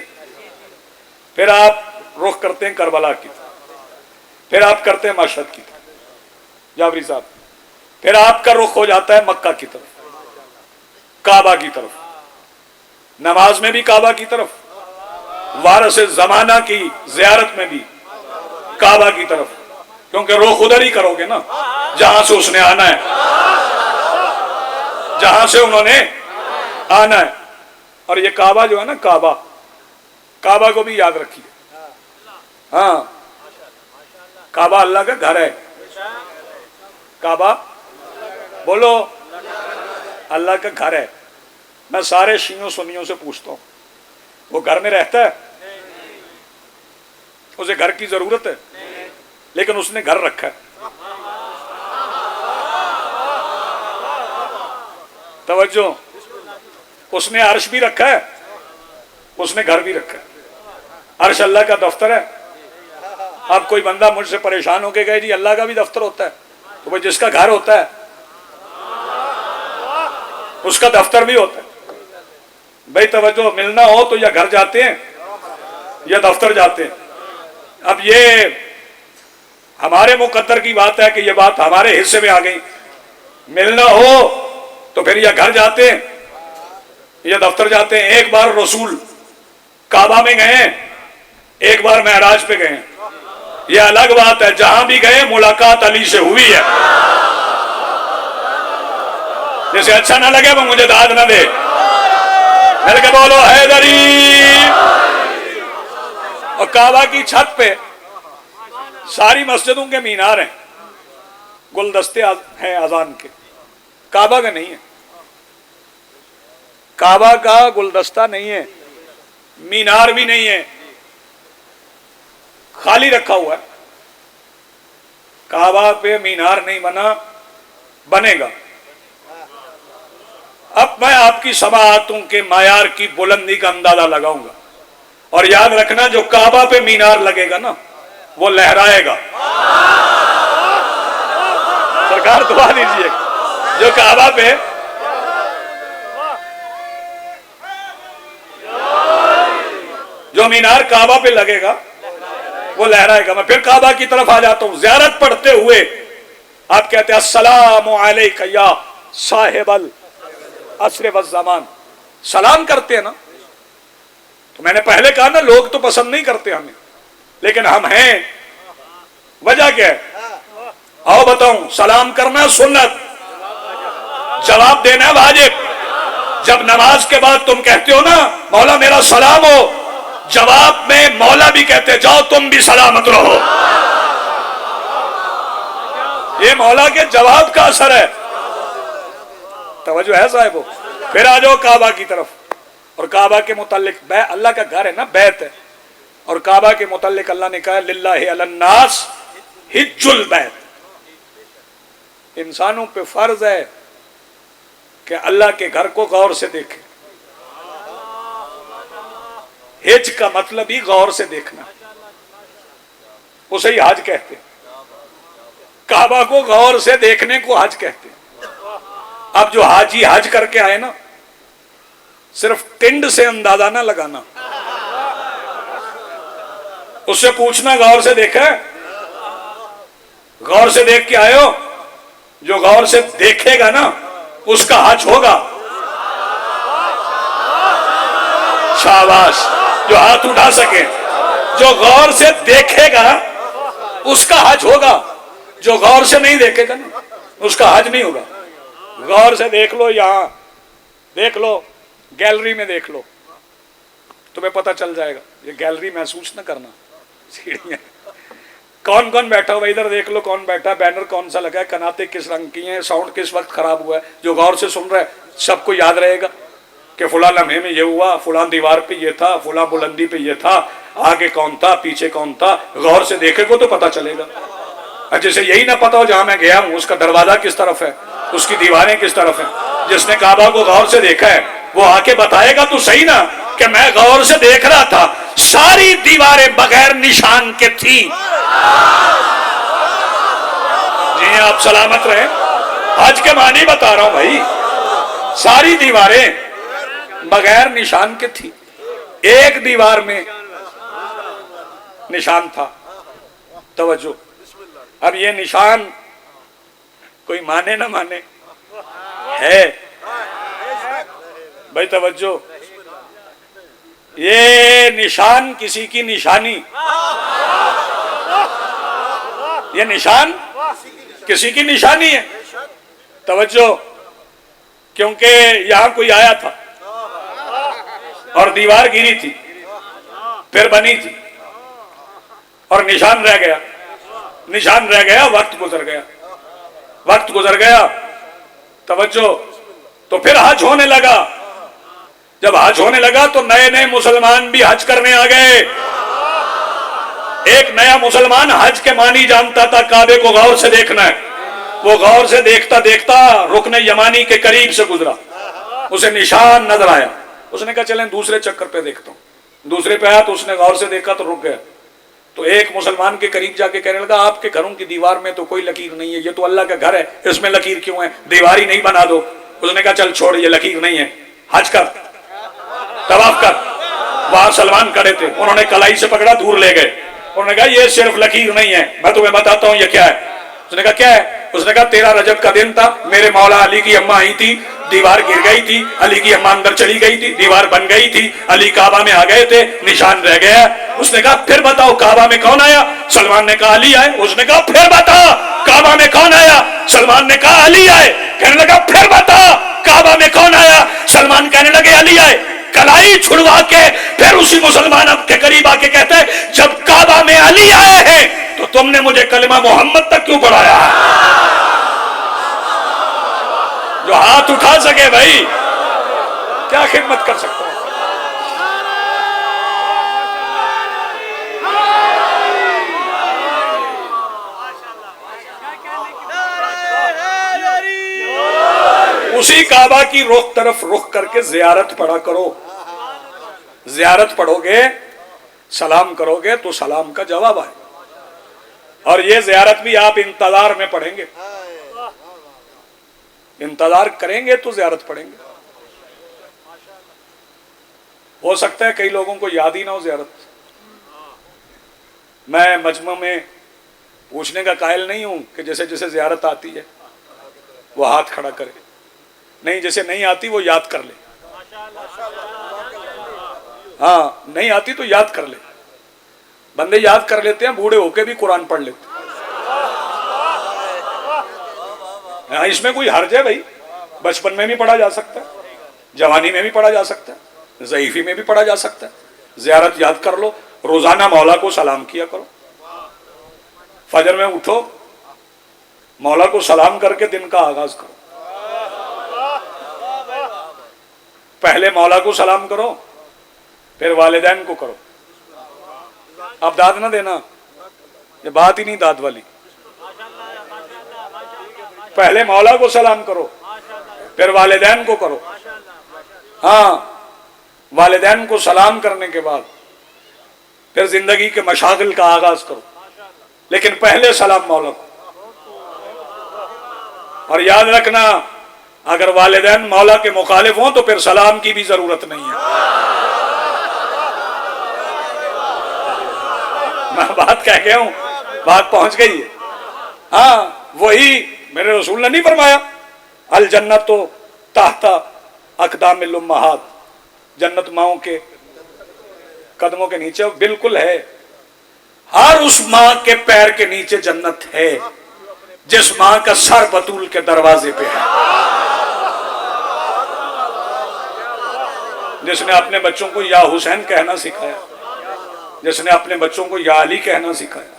پھر آپ رخ کرتے ہیں کربلا کی طرف، پھر آپ کرتے ہیں مشہد کی طرف جابری صاحب. پھر آپ کا رخ ہو جاتا ہے مکہ کی طرف، کعبہ کی طرف. نماز میں بھی کعبہ کی طرف، وارث زمانہ کی زیارت میں بھی کعبہ کی طرف. کیونکہ رخ ادھر ہی کرو گے نا جہاں سے اس نے آنا ہے، جہاں سے انہوں نے آنا ہے. اور یہ کعبہ جو ہے نا، کعبہ کو بھی یاد رکھیے. ہاں کعبہ اللہ کا گھر ہے. کعبہ بولو اللہ کا گھر ہے. میں سارے شیعوں سنیوں سے پوچھتا ہوں، وہ گھر میں رہتا ہے؟ اسے گھر کی ضرورت ہے، لیکن اس نے گھر رکھا ہے. توجہ. اس نے عرش بھی رکھا ہے، اس نے گھر بھی رکھا ہے. عرش اللہ کا دفتر ہے. اب کوئی بندہ مجھ سے پریشان ہو کے گئے جی اللہ کا بھی دفتر ہوتا ہے، تو وہ جس کا گھر ہوتا ہے اس کا دفتر بھی ہوتا ہے. بھائی توجہ، ملنا ہو تو یا گھر جاتے ہیں یا دفتر جاتے ہیں. اب یہ ہمارے مقدر کی بات ہے کہ یہ بات ہمارے حصے میں آ گئی. ملنا ہو تو پھر یا گھر جاتے ہیں یا دفتر جاتے ہیں. ایک بار رسول کعبہ میں گئے ہیں، ایک بار معراج پہ گئے ہیں. یہ الگ بات ہے. جہاں بھی گئے ملاقات علی سے ہوئی ہے. جسے اچھا نہ لگے وہ مجھے داد نہ دے. مل کے بولو حیدری. اور کعبہ کی چھت پہ ساری مسجدوں کے مینار ہیں، گلدستے ہیں اذان کے. کعبہ کا نہیں ہے. کعبہ کا گلدستہ نہیں ہے، مینار بھی نہیں ہے، خالی رکھا ہوا ہے. کعبہ پہ مینار نہیں بنا، بنے گا. اب میں آپ کی سماعتوں کے معیار کی بلندی کا اندازہ لگاؤں گا، اور یاد رکھنا جو کعبہ پہ مینار لگے گا نا وہ لہرائے گا. سرکار دعا دیجئے. جو کعبہ پہ جو مینار کعبہ پہ لگے گا وہ لہرائے گا. میں پھر کعبہ کی طرف آ جاتا ہوں. زیارت پڑھتے ہوئے آپ کہتے ہیں السلام علیک یا صاحب العصر والزمان. سلام کرتے ہیں نا. تو میں نے پہلے کہا نا لوگ تو پسند نہیں کرتے ہمیں, لیکن ہم ہیں. وجہ کیا ہے؟ آؤ بتاؤں. سلام کرنا سنت, جواب دینا واجب. جب نماز کے بعد تم کہتے ہو نا مولا میرا سلام ہو, جواب میں مولا بھی کہتے جاؤ تم بھی سلامت رہو. یہ مولا کے جواب کا اثر ہے. توجہ ہے صاحبو. پھر آ جاؤ کعبہ کی طرف. اور کعبہ کے متعلق اللہ کا گھر ہے نا, بیت ہے. اور کعبہ کے متعلق اللہ نے کہا للہ علی الناس حج البیت. انسانوں پہ فرض ہے کہ اللہ کے گھر کو غور سے دیکھیں. حج کا مطلب ہی غور سے دیکھنا, اسے ہی حج کہتے ہیں. کعبہ کو غور سے دیکھنے کو حج کہتے ہیں. اب جو حاجی حج کر کے آئے نا, صرف ٹنڈ سے اندازہ نہ لگانا, اس سے پوچھنا غور سے دیکھا ہے؟ غور سے دیکھ کے آئے ہو؟ جو غور سے دیکھے گا نا اس کا حج ہوگا. شاباش, جو ہاتھ اٹھا سکے. جو غور سے دیکھے گا اس کا حج ہوگا. جو غور سے نہیں دیکھے گا نا اس کا حج نہیں ہوگا. غور سے دیکھ لو, یہاں دیکھ لو, گیلری میں دیکھ لو, تمہیں پتہ چل جائے گا. یہ گیلری محسوس نہ کرنا. سیڑھیاں کون کون بیٹھا ہوا ادھر دیکھ لو, کون بیٹھا, بینر کون سا لگا ہے, کناتے کس رنگ کی ہیں, ساؤنڈ کس وقت خراب ہوا ہے. جو غور سے سن رہا ہے سب کو یاد رہے گا کہ فلاں لمحے میں یہ ہوا, فلاں دیوار پہ یہ تھا, فلاں بلندی پہ یہ تھا, آگے کون تھا, پیچھے کون تھا. غور سے دیکھے کو تو پتہ چلے گا. جسے یہی نہ پتا ہو جہاں میں گیا ہوں اس کا دروازہ کس طرف ہے, اس کی دیواریں کس طرف ہیں. جس نے کعبہ کو غور سے دیکھا ہے وہ آ کے بتائے گا تو صحیح نا کہ میں غور سے دیکھ رہا تھا, ساری دیواریں بغیر نشان کے تھی. جی آپ سلامت رہیں. حج کے معنی بتا رہا ہوں بھائی. ساری دیواریں بغیر نشان کے تھی, ایک دیوار میں نشان تھا. توجہ. اب یہ نشان کوئی مانے نہ مانے ہے بھائی, توجہ. یہ نشان کسی کی نشانی, یہ نشان کسی کی نشانی ہے. توجہ. کیونکہ یہاں کوئی آیا تھا اور دیوار گری تھی, پھر بنی تھی اور نشان رہ گیا. نشان رہ گیا, وقت گزر گیا, وقت گزر گیا. توجہ. تو پھر حج ہونے لگا. جب حج ہونے لگا تو نئے نئے مسلمان بھی حج کرنے آ گئے. ایک نیا مسلمان حج کے معنی جانتا تھا کعبے کو غور سے دیکھنا ہے. وہ غور سے دیکھتا دیکھتا رکن یمانی کے قریب سے گزرا, اسے نشان نظر آیا. اس نے کہا چلیں دوسرے چکر پہ دیکھتا ہوں. دوسرے پہ آیا تو اس نے غور سے دیکھا تو رک گیا. تو ایک مسلمان کے قریب جا کے کہنے لگا آپ کے گھروں کی دیوار میں تو کوئی لکیر نہیں ہے, یہ تو اللہ کا گھر ہے, اس میں لکیر کیوں ہے, دیوار ہی نہیں بنا دو. اس نے کہا چل چھوڑ, یہ لکیر نہیں ہے, حج کر, طواف کر. وہاں سلمان کھڑے تھے, انہوں نے کلائی سے پکڑا, دور لے گئے. انہوں نے کہا یہ صرف لکیر نہیں ہے, میں تمہیں بتاتا ہوں یہ کیا ہے. اس نے کہا کیا ہے. اس نے کہا 13 رجب کا دن تھا, میرے مولا علی کی اماں آئی تھی, دیوار گر گئی تھی, علی کی اماں اندر چلی گئی تھی, دیوار بن گئی تھی, علی کعبہ میں آ گئے تھے, نشان رہ گیا. اس نے کہا پھر بتاؤ کعبہ میں کون آیا. سلمان نے کہا علی آئے. اس نے کہا پھر بتا کعبہ میں کون آیا. سلمان نے کہا علی آئے. کہنے لگا پھر بتا کعبہ میں کون آیا. سلمان کہنے لگے علی آئے. کلائی چھڑوا کے پھر اسی مسلمان اب کے قریب آ کے کہتے ہیں جب کعبہ میں علی آئے ہیں تو تم نے مجھے کلمہ محمد تک کیوں پڑھایا. جو ہاتھ اٹھا سکے بھائی کیا خدمت کر سکتا ہوں. اسی کعبہ کی رخ طرف رخ کر کے زیارت پڑھا کرو. زیارت پڑھو گے, سلام کرو گے تو سلام کا جواب آئے. اور یہ زیارت بھی آپ انتظار میں پڑھیں گے, انتظار کریں گے تو زیارت پڑھیں گے. ہو سکتا ہے کئی لوگوں کو یاد ہی نہ ہو زیارت, میں مجمع میں پوچھنے کا قائل نہیں ہوں کہ جیسے جیسے زیارت آتی ہے وہ ہاتھ کھڑا کرے، نہیں، جیسے نہیں آتی وہ یاد کر لے، ہاں نہیں آتی تو یاد کر لے، بندے یاد کر لیتے ہیں، بوڑھے ہو کے بھی قرآن پڑھ لیتے ہیں، ہاں اس میں کوئی حرج ہے بھائی، بچپن میں بھی پڑھا جا سکتا ہے، جوانی میں بھی پڑھا جا سکتا ہے، ضعیفی میں بھی پڑھا جا سکتا ہے، زیارت یاد کر لو، روزانہ مولا کو سلام کیا کرو، فجر میں اٹھو مولا کو سلام کر کے دن کا آغاز کرو، پہلے مولا کو سلام کرو پھر والدین کو کرو، اب داد نہ دینا، یہ بات ہی نہیں داد والی، پہلے مولا کو سلام کرو پھر والدین کو کرو، ہاں والدین کو سلام کرنے کے بعد پھر زندگی کے مشاغل کا آغاز کرو، لیکن پہلے سلام مولا کو، اور یاد رکھنا اگر والدین مولا کے مخالف ہوں تو پھر سلام کی بھی ضرورت نہیں ہے، میں بات کہہ گیا ہوں، بات پہنچ گئی ہے، ہاں وہی میرے رسول نے نہیں فرمایا الجنت تحت اقدام الامہات، جنت ماؤں کے قدموں کے نیچے، بالکل ہے، ہر اس ماں کے پیر کے نیچے جنت ہے جس ماں کا سر بطول کے دروازے پہ ہے، جس نے اپنے بچوں کو یا حسین کہنا سکھایا، جس نے اپنے بچوں کو یا علی کہنا سکھایا،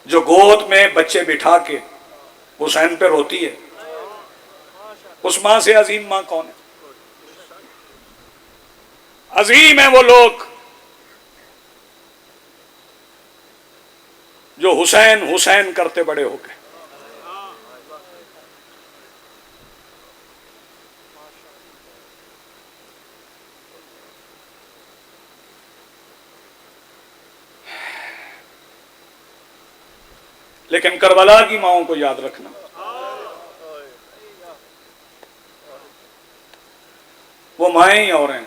جو گود میں بچے بٹھا کے حسین پہ روتی ہے، اس ماں سے عظیم ماں کون ہے؟ عظیم ہیں وہ لوگ جو حسین حسین کرتے بڑے ہو گئے، لیکن کربلا کی ماؤں کو یاد رکھنا، وہ مائیں ہی اور ہیں۔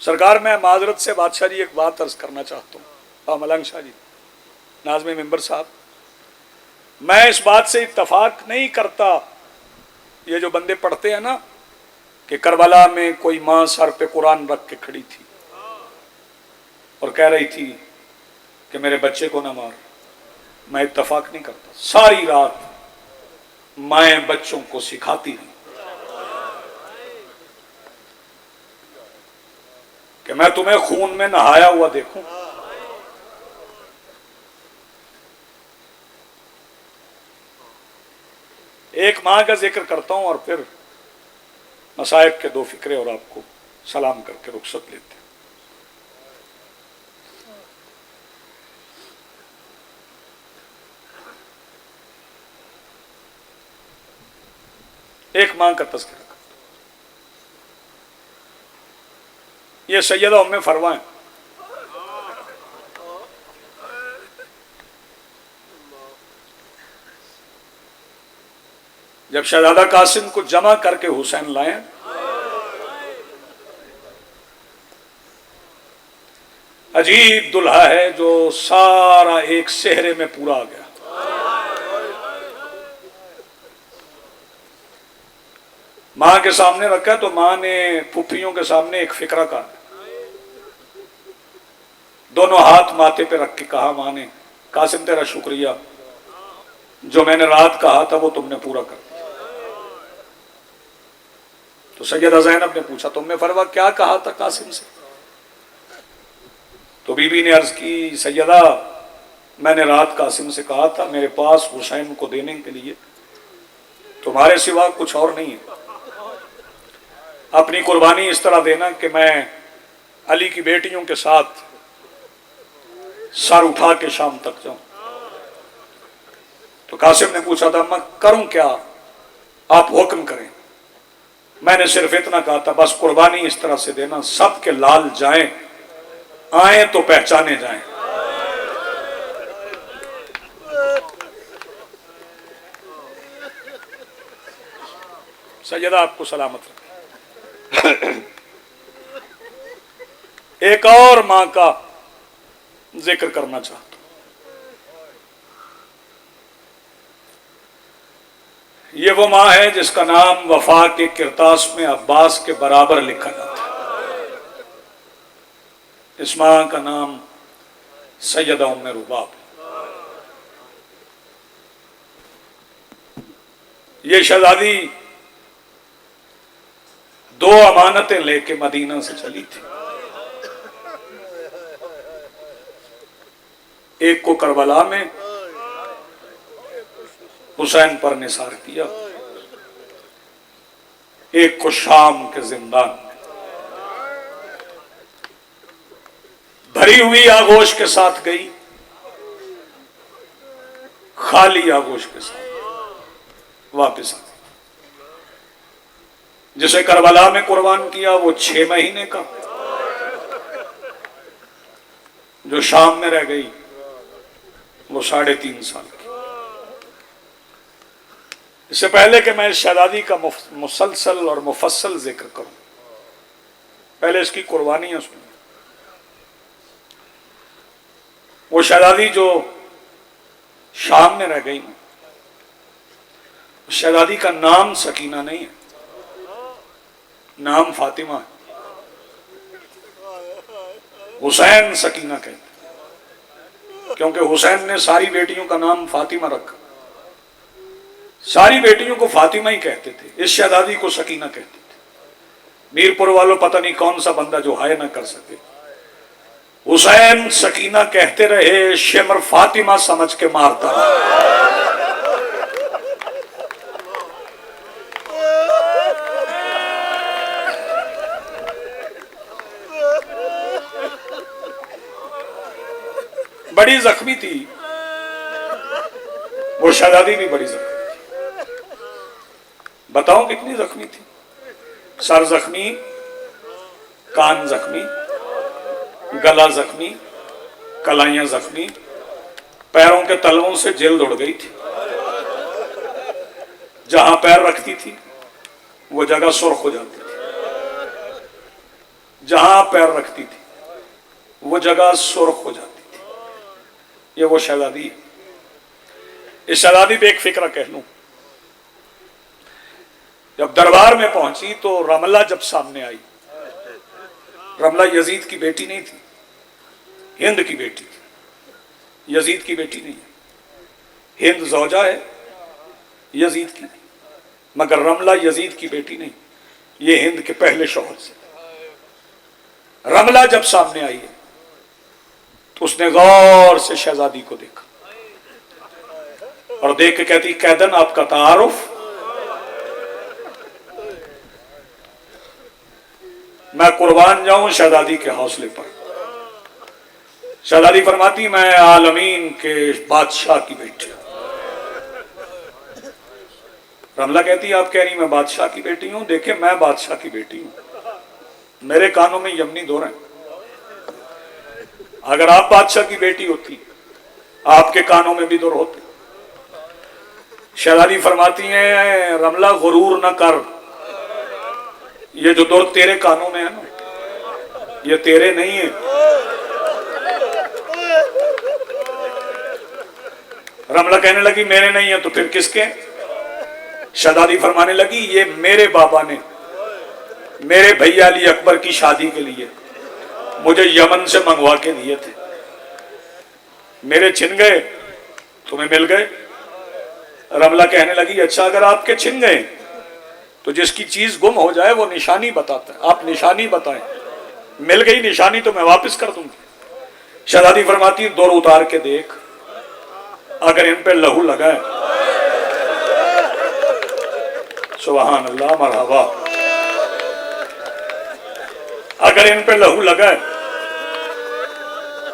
سرکار میں معذرت سے بادشاہ جی ایک بات عرض کرنا چاہتا ہوں، ملنگ شاہ جی، ناظم ممبر صاحب، میں اس بات سے اتفاق نہیں کرتا، یہ جو بندے پڑھتے ہیں نا کہ کربلا میں کوئی ماں سر پہ قرآن رکھ کے کھڑی تھی اور کہہ رہی تھی کہ میرے بچے کو نہ مار، میں اتفاق نہیں کرتا، ساری رات مائیں بچوں کو سکھاتی ہیں کہ میں تمہیں خون میں نہایا ہوا دیکھوں، ایک ماں کا ذکر کرتا ہوں اور پھر مصائب کے دو فکرے اور آپ کو سلام کر کے رخصت لیتے ہیں۔ ایک ماں کا تذکرہ کرتا ہوں، یہ سیدہ ام فروا ہیں، جب شہزادہ قاسم کو جمع کر کے حسین لائے، عجیب دلہا ہے جو سارا ایک سہرے میں پورا آ گیا، ماں کے سامنے رکھا تو ماں نے پھپھیوں کے سامنے ایک فکرہ کہا، دونوں ہاتھ ماتھے پہ رکھ کے کہا ماں نے، قاسم تیرا شکریہ، جو میں نے رات کہا تھا وہ تم نے پورا کر دیا۔ تو سیدہ زینب نے پوچھا تم نے فروا کیا کہا تھا قاسم سے؟ تو بی بی نے عرض کی سیدہ میں نے رات قاسم سے کہا تھا میرے پاس حسین کو دینے کے لیے تمہارے سوا کچھ اور نہیں ہے، اپنی قربانی اس طرح دینا کہ میں علی کی بیٹیوں کے ساتھ سر اٹھا کے شام تک جاؤں۔ تو قاسم نے پوچھا تھا میں کروں کیا، آپ حکم کریں، میں نے صرف اتنا کہا تھا بس قربانی اس طرح سے دینا سب کے لال جائیں، آئیں تو پہچانے جائیں۔ سیدہ آپ کو سلامت رکھے۔ ایک اور ماں کا ذکر کرنا چاہتا ہوں۔ یہ وہ ماں ہے جس کا نام وفا کے کرتاس میں عباس کے برابر لکھا جاتا ہے۔ اس ماں کا نام سیدہ ام رباب ہے۔ یہ شہزادی 2 امانتیں لے کے مدینہ سے چلی تھی۔ ایک کو کربلا میں حسین پر نثار کیا، ایک کو شام کے زندان میں بھری ہوئی آغوش کے ساتھ گئی، خالی آغوش کے ساتھ واپس آ گئی۔ جسے کربلا میں قربان کیا وہ 6 مہینے کا، جو شام میں رہ گئی وہ 3.5 سال کی۔ اس سے پہلے کہ میں اس شہزادی کا مسلسل اور مفصل ذکر کروں، پہلے اس کی قربانیاں سنیں۔ وہ شہزادی جو شام میں رہ گئی، اس شہزادی کا نام سکینہ نہیں ہے، نام فاطمہ ہے۔ حسین سکینہ کہتے ہیں کیونکہ حسین نے ساری بیٹیوں کا نام فاطمہ رکھا، ساری بیٹیوں کو فاطمہ ہی کہتے تھے، اس شہزادی کو سکینہ کہتے تھے۔ میرپور والوں پتہ نہیں کون سا بندہ جو ہائے نہ کر سکے، حسین سکینہ کہتے رہے، شمر فاطمہ سمجھ کے مارتا رہا۔ بڑی زخمی تھی وہ شہزادی، بھی بڑی زخمی تھی۔ بتاؤں کتنی زخمی تھی؟ سر زخمی، کان زخمی، گلا زخمی، کلائیاں زخمی، پیروں کے تلووں سے جلد اڑ گئی تھی، جہاں پیر رکھتی تھی وہ جگہ سرخ ہو جاتی تھی، جہاں پیر رکھتی تھی وہ جگہ سرخ ہو جاتی تھی۔ یہ وہ شہزادی ہے۔ اس شہزادی پہ ایک فکرہ کہہ لوں، جب دربار میں پہنچی تو رملہ جب سامنے آئی، رملہ یزید کی بیٹی نہیں تھی، ہند کی بیٹی تھی، یزید کی بیٹی نہیں ہے۔ ہند زوجہ ہے یزید کی، مگر رملہ یزید کی بیٹی نہیں، یہ ہند کے پہلے شوہر سے۔ رملہ جب سامنے آئی ہے تو اس نے غور سے شہزادی کو دیکھا اور دیکھ کے کہتی، قیدن آپ کا تعارف؟ میں قربان جاؤں شہزادی کے حوصلے پر۔ شہزادی فرماتی، میں عالمین کے بادشاہ کی بیٹی ہوں۔ رملہ کہتی، آپ کہہ رہی میں بادشاہ کی بیٹی ہوں؟ دیکھیں میں بادشاہ کی بیٹی ہوں، میرے کانوں میں یمنی دور ہیں۔ اگر آپ بادشاہ کی بیٹی ہوتی آپ کے کانوں میں بھی دور ہوتے۔ شہزادی فرماتی ہیں، رملہ غرور نہ کر، یہ جو دور تیرے کانوں میں ہے نا، یہ تیرے نہیں ہیں۔ رملہ کہنے لگی، میرے نہیں ہیں تو پھر کس کے؟ شہزادی فرمانے لگی، یہ میرے بابا نے میرے بھیا علی اکبر کی شادی کے لیے مجھے یمن سے منگوا کے دیے تھے، میرے چھن گئے تمہیں مل گئے۔ رملہ کہنے لگی، اچھا اگر آپ کے چھن گئے تو جس کی چیز گم ہو جائے وہ نشانی بتاتا ہے، آپ نشانی بتائیں، مل گئی نشانی تو میں واپس کر دوں گی۔ شہزادی فرماتی، دور اتار کے دیکھ، اگر ان پہ لہو لگا ہے، سبحان اللہ، مرحبا، اگر ان پہ لہو لگا ہے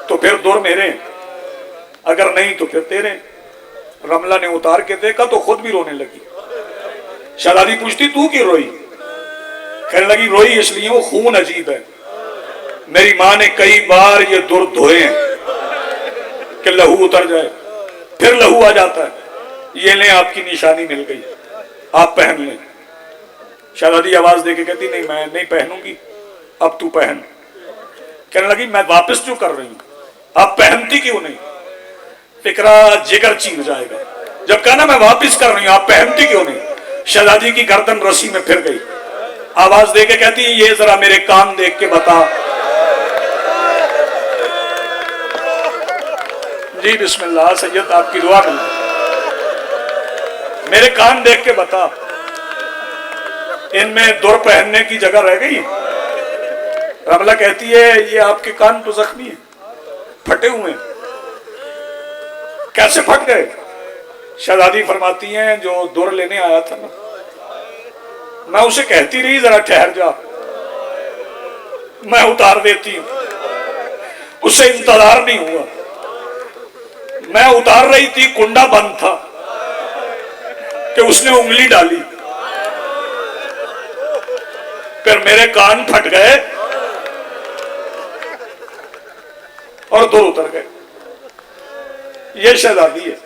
تو پھر دور میرے، اگر نہیں تو پھر تیرے۔ رملہ نے اتار کے دیکھا تو خود بھی رونے لگی۔ شہزادی پوچھتی، تو کیوں روئی؟ کہنے لگی، روئی اس لیے وہ خون عجیب ہے، میری ماں نے کئی بار یہ در دھوئے ہیں کہ لہو اتر جائے، پھر لہو آ جاتا ہے، یہ لیں آپ کی نشانی مل گئی، آپ پہن لیں۔ شہزادی آواز دے کے کہتی، نہیں میں نہیں پہنوں گی، اب تو پہن۔ کہنے لگی، میں واپس جو کر رہی ہوں آپ پہنتی کیوں نہیں؟ فکرہ جگر چیر جائے گا. جب کہا نا میں واپس کر رہی ہوں، آپ پہنتی کیوں نہیں؟ شہزادی کی گردن رسی میں پھر گئی. آواز دے کے کہتی یہ ذرا میرے کان دیکھ کے بتا. جی بسم اللہ سید، آپ کی دعا مل میرے کان دیکھ کے بتا، ان میں دور پہننے کی جگہ رہ گئی؟ رملہ کہتی ہے یہ آپ کے کان تو زخمی ہیں، پھٹے ہوئے ہیں. کیسے پھٹ گئے؟ شہزادی فرماتی ہیں جو دور لینے آیا تھا نا، میں اسے کہتی رہی ذرا ٹھہر جا، میں اتار دیتی ہوں. اسے انتظار نہیں ہوا، میں اتار رہی تھی، کنڈا بند تھا کہ اس نے انگلی ڈالی، پھر میرے کان پھٹ گئے اور دور اتر گئے. یہ شہزادی ہے،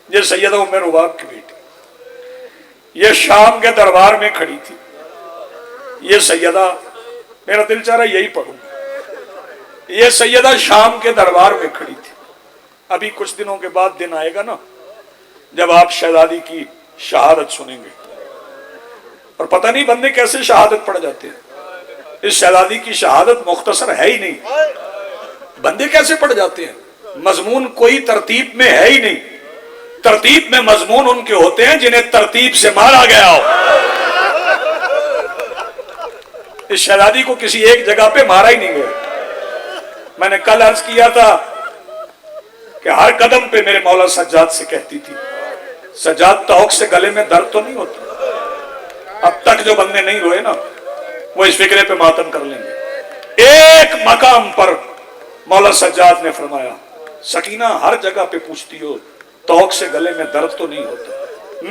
یہ سیدہ ام رباب کی بیٹی، یہ شام کے دربار میں کھڑی تھی. یہ سیدہ، میرا دل چاہ رہا یہی پڑھوں. یہ سیدہ شام کے دربار میں کھڑی تھی. ابھی کچھ دنوں کے بعد دن آئے گا نا جب آپ شہزادی کی شہادت سنیں گے، اور پتہ نہیں بندے کیسے شہادت پڑھ جاتے ہیں. اس شہزادی کی شہادت مختصر ہے ہی نہیں، بندے کیسے پڑھ جاتے ہیں. مضمون کوئی ترتیب میں ہے ہی نہیں. ترتیب میں مضمون ان کے ہوتے ہیں جنہیں ترتیب سے مارا گیا ہو. اس شہزادی کو کسی ایک جگہ پہ مارا ہی نہیں گیا. میں نے کل عرض کیا تھا کہ ہر قدم پہ میرے مولا سجاد سے کہتی تھی، سجاد توق سے گلے میں درد تو نہیں ہوتا. اب تک جو بندے نہیں روئے نا وہ اس فکرے پہ ماتم کر لیں گے. ایک مقام پر مولا سجاد نے فرمایا، سکینہ ہر جگہ پہ پوچھتی ہو توق سے گلے میں درد تو نہیں ہوتا،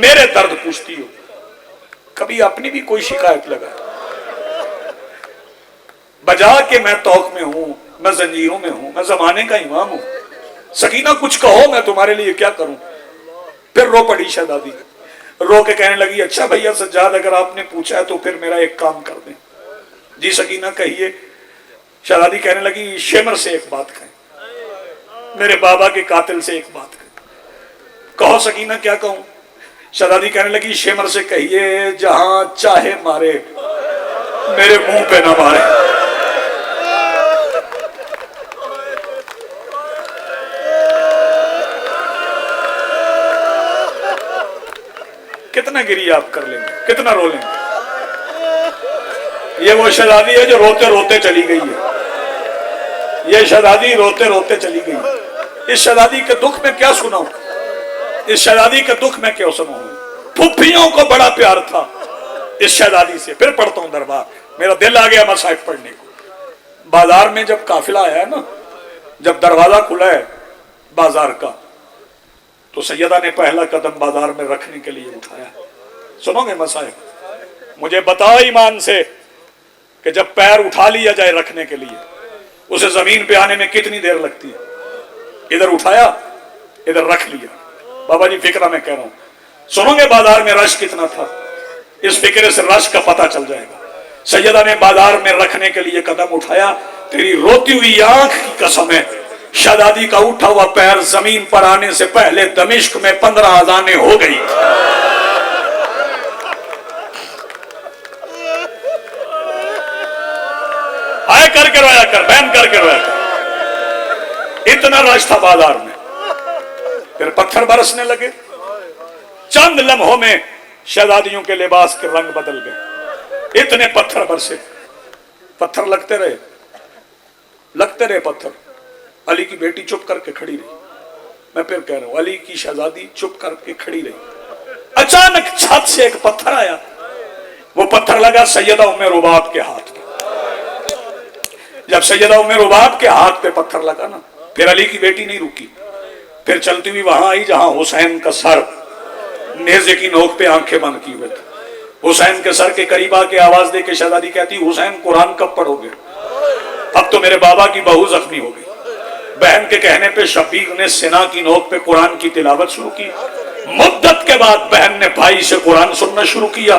میرے درد پوچھتی ہو، کبھی اپنی بھی کوئی شکایت لگا بجا کہ میں توق میں ہوں، میں زنجیروں میں ہوں، میں زمانے کا امام ہوں، سکینہ کچھ کہو میں تمہارے لیے کیا کروں. پھر رو پڑی شہزادی، رو کے کہنے لگی اچھا بھیا سجاد اگر آپ نے پوچھا ہے تو پھر میرا ایک کام کر دیں. جی سکینہ کہیے. شہزادی کہنے لگی شمر سے ایک بات کہیں، میرے بابا کے قاتل سے ایک بات کہیں. کہو سکینہ کیا کہوں؟ شہزادی کہنے لگی شمر سے کہیے جہاں چاہے مارے میرے منہ پہ نہ مارے. کتنا گری آپ کر لیں گے، کتنا رو لیں گے. یہ وہ شہزادی ہے جو روتے روتے چلی گئی ہے. یہ شہزادی روتے روتے چلی گئی. اس شہزادی کے دکھ میں کیا سناؤں، اس شہزادی کے دکھ میں کیا سناؤں. پھپھیوں کو بڑا پیار تھا اس شہزادی سے. پھر پڑھتا ہوں دربار، میرا دل آ گیا مصائب پڑھنے کو. بازار میں جب قافلہ آیا ہے نا، جب دروازہ کھلا ہے بازار کا، تو سیدہ نے پہلا قدم بازار میں رکھنے کے لیے اٹھایا. سنو گے مصائب؟ مجھے بتا ایمان سے کہ جب پیر اٹھا لیا جائے رکھنے کے لیے اسے زمین پہ آنے میں کتنی دیر لگتی ہے؟ ادھر اٹھایا، ادھر رکھ لیا. بابا جی فکرہ میں کہہ رہا ہوں. سنو گے بازار میں رش کتنا تھا؟ اس فکرے سے رش کا پتہ چل جائے گا. سیدہ نے بازار میں رکھنے کے لیے قدم اٹھایا. تیری روتی ہوئی آنکھ کی قسم ہے، شہزادی کا اٹھا ہوا پیر زمین پر آنے سے پہلے دمشق میں 15 اذانیں ہو گئی. آئے کر کے رویا کر، بہن کر کے رویا کر. اتنا رش تھا بازار میں. پھر پتھر برسنے لگے. چند لمحوں میں شہزادیوں کے لباس کے رنگ بدل گئے. اتنے پتھر برسے. پتھر لگتے رہے پتھر. علی کی بیٹی چپ کر کے کھڑی رہی. میں پھر کہہ رہا ہوں علی کی شہزادی چپ کر کے کھڑی رہی. اچانک چھت سے ایک پتھر آیا. وہ پتھر لگا سیدہ ام رباب کے ہاتھ پہ. جب سیدہ ام رباب کے ہاتھ پہ پتھر لگا نا، پھر علی کی بیٹی نہیں رکی. پھر چلتی ہوئی وہاں آئی جہاں حسین کا سر نیزے کی نوک پہ آنکھیں بند کی ہوئے تھے. حسین کے سر کے قریب آ کے آواز دے کے شہزادی کہتی حسین قرآن کب پڑھو گے؟ اب تو میرے بابا کی بہو زخمی ہو گئی. بہن کے کہنے پہ شفیق نے سنا کی نوک پہ قرآن کی تلاوت شروع کی. مدت کے بعد بہن نے بھائی سے قرآن سننا شروع کیا.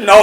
9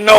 9